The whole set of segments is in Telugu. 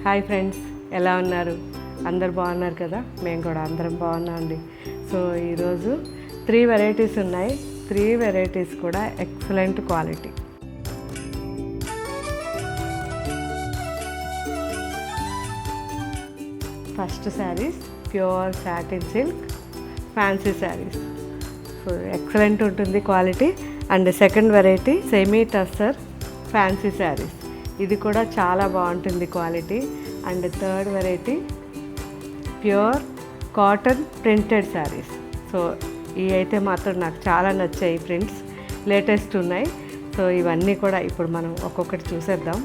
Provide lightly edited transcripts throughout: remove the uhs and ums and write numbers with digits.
హాయ్ ఫ్రెండ్స్, ఎలా ఉన్నారు? అందరు బాగున్నారు కదా? మేము కూడా అందరం బాగున్నామండి. సో ఈరోజు 3 వెరైటీస్ ఉన్నాయి. 3 వెరైటీస్ కూడా excellent quality. First saris pure satin silk fancy saris. So excellent ఉంటుంది quality. And second variety semi tussar fancy saris. ఇది కూడా చాలా బాగుంటుంది quality. And third variety pure cotton printed saris. So ఇవి అయితే మాత్రం నాకు చాలా నచ్చాయి ప్రింట్స్, లేటెస్ట్ ఉన్నాయి. సో ఇవన్నీ కూడా ఇప్పుడు మనం ఒక్కొక్కటి చూసేద్దాం.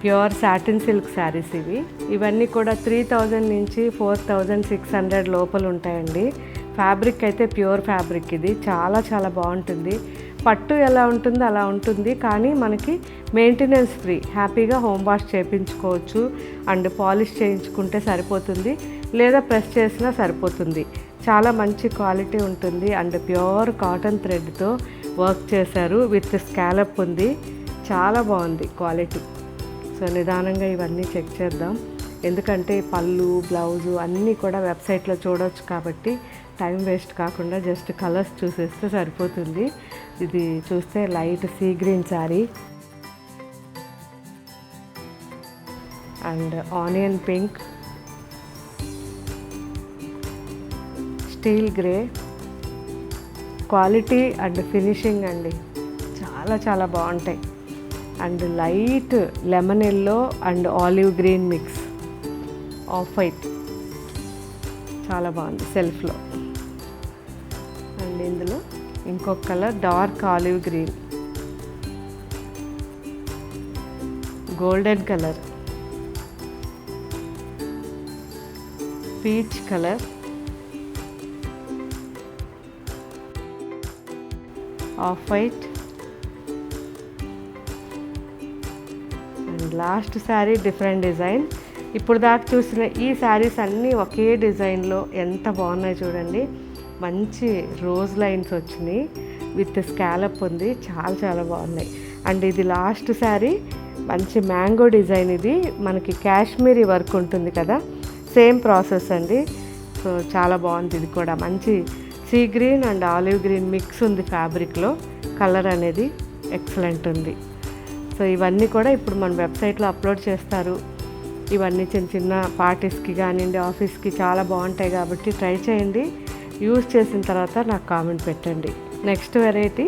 ప్యూర్ సాటిన్ సిల్క్ శారీస్ ఇవన్నీ కూడా 3000 నుంచి 4600 లోపల ఉంటాయండి. ఫ్యాబ్రిక్ అయితే ప్యూర్ ఫ్యాబ్రిక్. ఇది చాలా చాలా బాగుంటుంది. పట్టు ఎలా ఉంటుందో అలా ఉంటుంది, కానీ మనకి మెయింటెనెన్స్ ఫ్రీ. హ్యాపీగా హోమ్ వాష్ చేయించుకోవచ్చు అండ్ పాలిష్ చేయించుకుంటే సరిపోతుంది, లేదా ప్రెస్ చేసినా సరిపోతుంది. చాలా మంచి క్వాలిటీ ఉంటుంది. అండ్ ప్యూర్ కాటన్ థ్రెడ్తో వర్క్ చేశారు, విత్ స్కాలప్ ఉంది. చాలా బాగుంది క్వాలిటీ. సో నిదానంగా ఇవన్నీ చెక్ చేద్దాం, ఎందుకంటే పళ్ళు బ్లౌజు అన్నీ కూడా వెబ్సైట్లో చూడవచ్చు కాబట్టి టైం వేస్ట్ కాకుండా జస్ట్ కలర్స్ చూసేస్తే సరిపోతుంది. ఇది చూస్తే light sea green sari and onion pink, steel grey. Quality and finishing అండి చాలా చాలా బాగుంటాయి. And light lemon yellow and olive green mix, off white, చాలా బాగుంది సెల్ఫ్లో. అండ్ ఇందులో ఇంకొక colour dark olive green, golden colour, peach colour, off white. And last sari different design. ఇప్పుడు దాకా చూసిన ఈ శారీస్ అన్నీ ఒకే డిజైన్లో ఎంత బాగున్నాయి చూడండి. మంచి రోజ్ లైన్స్ వచ్చినాయి, విత్ స్కాలప్ ఉంది. చాలా చాలా బాగున్నాయి. అండ్ ఇది లాస్ట్ శారీ మంచి మ్యాంగో డిజైన్. ఇది మనకి కాశ్మీరీ వర్క్ ఉంటుంది కదా, సేమ్ ప్రాసెస్ అండి. సో చాలా బాగుంది. ఇది కూడా మంచి sea green and olive green mix ఉంది ఫ్యాబ్రిక్లో. కలర్ అనేది ఎక్సలెంట్ ఉంది. సో ఇవన్నీ కూడా ఇప్పుడు మన వెబ్సైట్లో అప్లోడ్ చేస్తారు. ఇవన్నీ చిన్న చిన్న పార్టీస్కి కానివ్వండి, ఆఫీస్కి చాలా బాగుంటాయి కాబట్టి ట్రై చేయండి. యూజ్ చేసిన తర్వాత నాకు కామెంట్ పెట్టండి. Next variety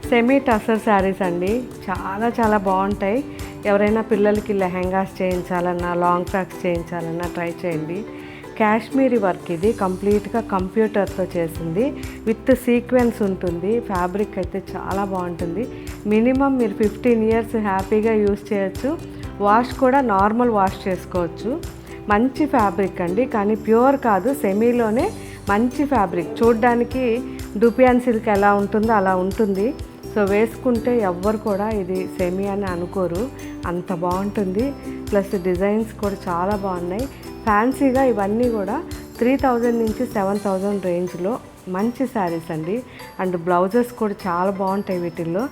semi tussar saris అండి. చాలా చాలా బాగుంటాయి. ఎవరైనా పిల్లలకి లెహెంగాస్ చేయించాలన్నా, లాంగ్ ఫ్రాక్స్ చేయించాలన్నా ట్రై చేయండి. కాశ్మీరీ వర్క్. ఇది కంప్లీట్గా కంప్యూటర్తో చేసింది, విత్ సీక్వెన్స్ ఉంటుంది. ఫ్యాబ్రిక్ అయితే చాలా బాగుంటుంది. మినిమం మీరు 15 ఇయర్స్ హ్యాపీగా యూజ్ చేయొచ్చు. వాష్ కూడా నార్మల్ వాష్ చేసుకోవచ్చు. మంచి ఫ్యాబ్రిక్ అండి, కానీ ప్యూర్ కాదు, సెమీలోనే మంచి ఫ్యాబ్రిక్. చూడ్డానికి డూపియాన్ సిల్క్ ఎలా ఉంటుందో అలా ఉంటుంది. సో వేసుకుంటే ఎవ్వరు కూడా ఇది సెమీ అని అనుకోరు, అంత బాగుంటుంది. ప్లస్ డిజైన్స్ కూడా చాలా బాగున్నాయి. ఫ్యాన్సీగా ఇవన్నీ కూడా 3000 నుంచి 7000 రేంజ్లో మంచి శారీస్ అండి. అండ్ బ్లౌజెస్ కూడా చాలా బాగుంటాయి వీటిల్లో.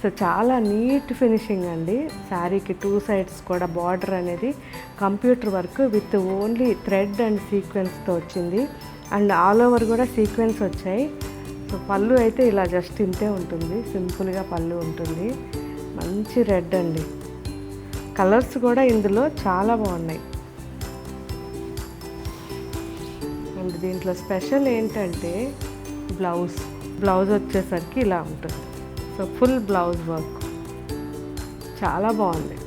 సో చాలా నీట్ ఫినిషింగ్ అండి. శారీకి 2 సైడ్స్ కూడా బార్డర్ అనేది computer work with only thread and సీక్వెన్స్తో వచ్చింది. అండ్ ఆల్ ఓవర్ కూడా సీక్వెన్స్ వచ్చాయి. సో పళ్ళు అయితే ఇలా జస్ట్ ఇంతే ఉంటుంది, సింపుల్గా పళ్ళు ఉంటుంది. మంచి రెడ్ అండి. కలర్స్ కూడా ఇందులో చాలా బాగున్నాయి. అండ్ దీంట్లో స్పెషల్ ఏంటంటే బ్లౌజ్ వచ్చేసరికి ఇలా ఉంటుంది. సో ఫుల్ బ్లౌజ్ వర్క్ చాలా బాగుంది.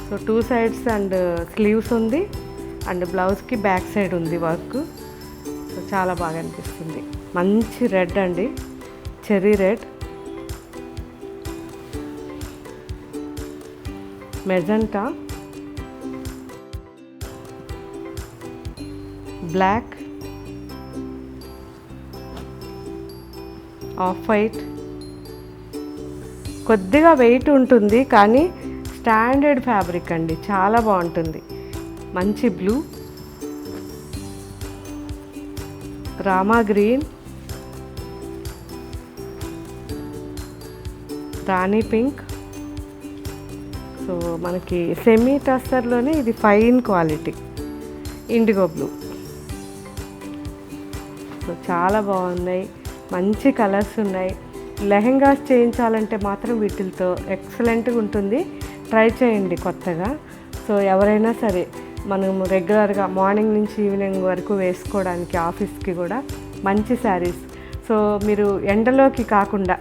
సో 2 సైడ్స్ అండ్ స్లీవ్స్ ఉంది. అండ్ బ్లౌజ్కి బ్యాక్ సైడ్ ఉంది వర్క్. సో చాలా బాగా అనిపిస్తుంది. మంచి రెడ్ అండి, cherry red, magenta, black, off white. కొద్దిగా వెయిట్ ఉంటుంది, కానీ స్టాండర్డ్ ఫ్యాబ్రిక్ అండి, చాలా బాగుంటుంది. మంచి blue, Rama green, rani pink. So మనకి సెమీ టస్సర్లోనే ఇది fine quality indigo blue. So చాలా బాగున్నాయి, మంచి కలర్స్ ఉన్నాయి. లెహెంగాస్ చేయించాలంటే మాత్రం వీటితో ఎక్సలెంట్గా ఉంటుంది. ట్రై చేయండి కొత్తగా. సో ఎవరైనా సరే మనం రెగ్యులర్గా మార్నింగ్ నుంచి ఈవినింగ్ వరకు వేసుకోవడానికి ఆఫీస్కి కూడా మంచి శారీస్. సో మీరు ఎండలోకి కాకుండా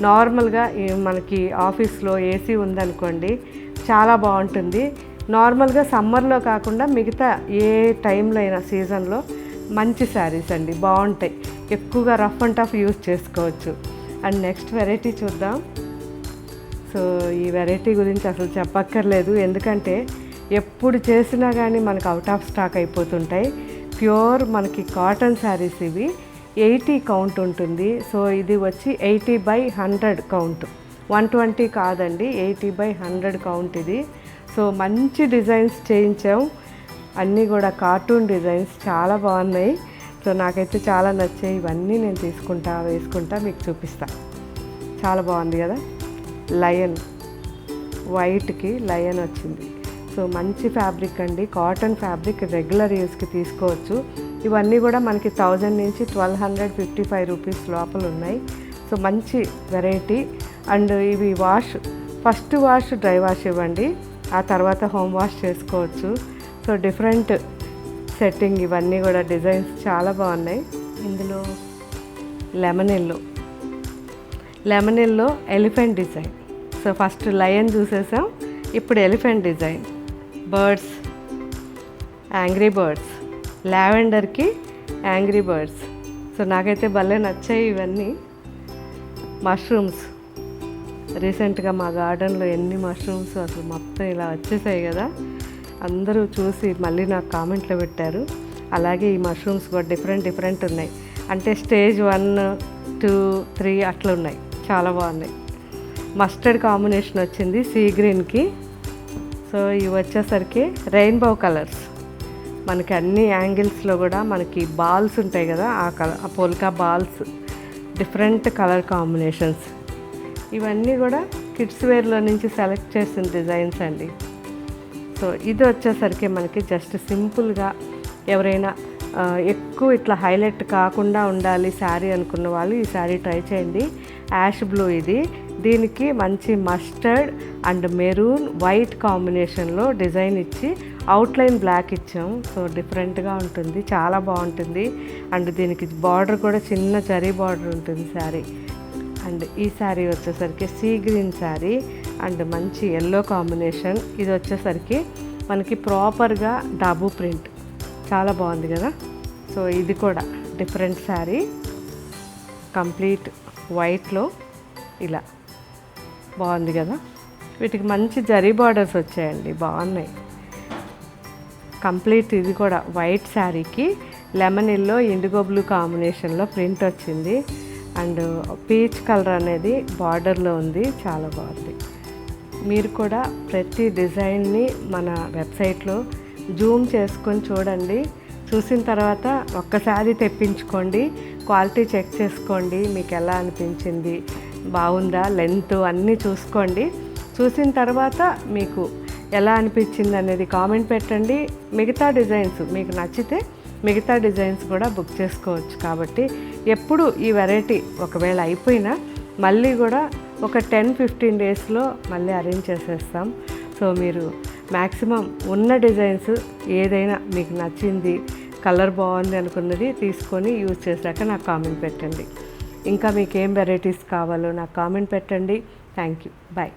నార్మల్గా మనకి ఆఫీస్లో ఏసీ ఉందనుకోండి, చాలా బాగుంటుంది. నార్మల్గా సమ్మర్లో కాకుండా మిగతా ఏ టైంలో అయినా సీజన్లో మంచి శారీస్ అండి, బాగుంటాయి. ఎక్కువగా రఫ్ అండ్ టఫ్ యూజ్ చేసుకోవచ్చు. అండ్ నెక్స్ట్ వెరైటీ చూద్దాం. సో ఈ వెరైటీ గురించి అసలు చెప్పక్కర్లేదు, ఎందుకంటే ఎప్పుడు చేసినా కానీ మనకు అవుట్ ఆఫ్ స్టాక్ అయిపోతుంటాయి. ప్యూర్ మనకి కాటన్ శారీస్ ఇవి. 80 కౌంట్ ఉంటుంది. సో ఇది వచ్చి 80/100 కౌంట్, 120 కాదండి, 80/100 కౌంట్ ఇది. సో మంచి డిజైన్స్ చేయించాం, అన్నీ కూడా కార్టూన్ డిజైన్స్, చాలా బాగున్నాయి. సో నాకైతే చాలా నచ్చాయి. ఇవన్నీ నేను వేసుకుంటా మీకు చూపిస్తా. చాలా బాగుంది కదా, లయన్ వైట్కి లయన్ వచ్చింది. సో మంచి ఫ్యాబ్రిక్ అండి, కాటన్ ఫ్యాబ్రిక్, రెగ్యులర్ యూస్కి తీసుకోవచ్చు. ఇవన్నీ కూడా మనకి 1000 నుంచి 1255 రూపీస్ లోపల ఉన్నాయి. సో మంచి వెరైటీ. అండ్ ఇవి ఫస్ట్ వాష్ డ్రై వాష్ ఇవ్వండి, ఆ తర్వాత హోమ్ వాష్ చేసుకోవచ్చు. సో డిఫరెంట్ సెట్టింగ్, ఇవన్నీ కూడా డిజైన్స్ చాలా బాగున్నాయి. ఇందులో lemon yellow elephant design. So first lion చూసేసాం, ఇప్పుడు elephant design, birds, angry birds, లావెండర్కి యాంగ్రీ బర్డ్స్. సో నాకైతే భలే నచ్చాయి ఇవన్నీ. మష్రూమ్స్, రీసెంట్గా మా గార్డెన్లో ఎన్ని మష్రూమ్స్ అసలు మొత్తం ఇలా వచ్చేసాయి కదా, అందరూ చూసి మళ్ళీ నాకు కామెంట్లో పెట్టారు. అలాగే ఈ మష్రూమ్స్ కూడా డిఫరెంట్ ఉన్నాయి, అంటే స్టేజ్ 1, 2, 3 అట్లా ఉన్నాయి, చాలా బాగున్నాయి. మస్టర్డ్ కాంబినేషన్ వచ్చింది సీ గ్రీన్కి. సో ఇవి వచ్చేసరికి రెయిన్బో కలర్స్, మనకి అన్ని యాంగిల్స్లో కూడా మనకి బాల్స్ ఉంటాయి కదా, ఆ polka balls, different colour combinations. ఇవన్నీ కూడా కిడ్స్ వేర్లో నుంచి సెలెక్ట్ చేసిన డిజైన్స్ అండి. సో ఇది వచ్చేసరికి మనకి జస్ట్ సింపుల్గా ఎవరైనా ఎక్కువ ఇట్లా హైలైట్ కాకుండా ఉండాలి శారీ అనుకున్న వాళ్ళు ఈ శారీ ట్రై చేయండి. యాష్ బ్లూ ఇది, దీనికి మంచి మస్టర్డ్ అండ్ మెరూన్ వైట్ కాంబినేషన్లో డిజైన్ ఇచ్చి అవుట్లైన్ బ్లాక్ ఇచ్చాం. సో డిఫరెంట్గా ఉంటుంది, చాలా బాగుంటుంది. అండ్ దీనికి బార్డర్ కూడా చిన్న జరీ బార్డర్ ఉంటుంది శారీ. అండ్ ఈ శారీ వచ్చేసరికి సీ గ్రీన్ శారీ అండ్ మంచి ఎల్లో కాంబినేషన్. ఇది వచ్చేసరికి మనకి ప్రాపర్గా డాబు ప్రింట్, చాలా బాగుంది కదా. సో ఇది కూడా డిఫరెంట్ శారీ, కంప్లీట్ వైట్లో ఇలా బాగుంది కదా. వీటికి మంచి జరీ బార్డర్స్ వచ్చాయండి, బాగున్నాయి. కంప్లీట్ ఇది కూడా వైట్ శారీకి లెమన్ ఎల్లో ఇండిగో బ్లూ కాంబినేషన్లో ప్రింట్ వచ్చింది. అండ్ పీచ్ కలర్ అనేది బార్డర్లో ఉంది, చాలా బాగుంది. మీరు కూడా ప్రతి డిజైన్ని మన వెబ్సైట్లో జూమ్ చేసుకొని చూడండి. చూసిన తర్వాత ఒక్కసారి తెప్పించుకోండి, క్వాలిటీ చెక్ చేసుకోండి, మీకు ఎలా అనిపించింది, బాగుందా, లెంత్ అన్నీ చూసుకోండి. చూసిన తర్వాత మీకు ఎలా అనిపించింది అనేది కామెంట్ పెట్టండి. మిగతా డిజైన్స్ మీకు నచ్చితే మిగతా డిజైన్స్ కూడా బుక్ చేసుకోవచ్చు. కాబట్టి ఎప్పుడు ఈ వెరైటీ ఒకవేళ అయిపోయినా మళ్ళీ కూడా ఒక 10-15 డేస్లో మళ్ళీ అరేంజ్ చేసేస్తాం. సో మీరు మ్యాక్సిమం ఉన్న డిజైన్స్ ఏదైనా మీకు నచ్చింది, కలర్ బాగుంది అనుకున్నది తీసుకొని యూజ్ చేశాక నాకు కామెంట్ పెట్టండి. ఇంకా మీకు ఏం వెరైటీస్ కావాలో నాకు కామెంట్ పెట్టండి. Thank you, bye.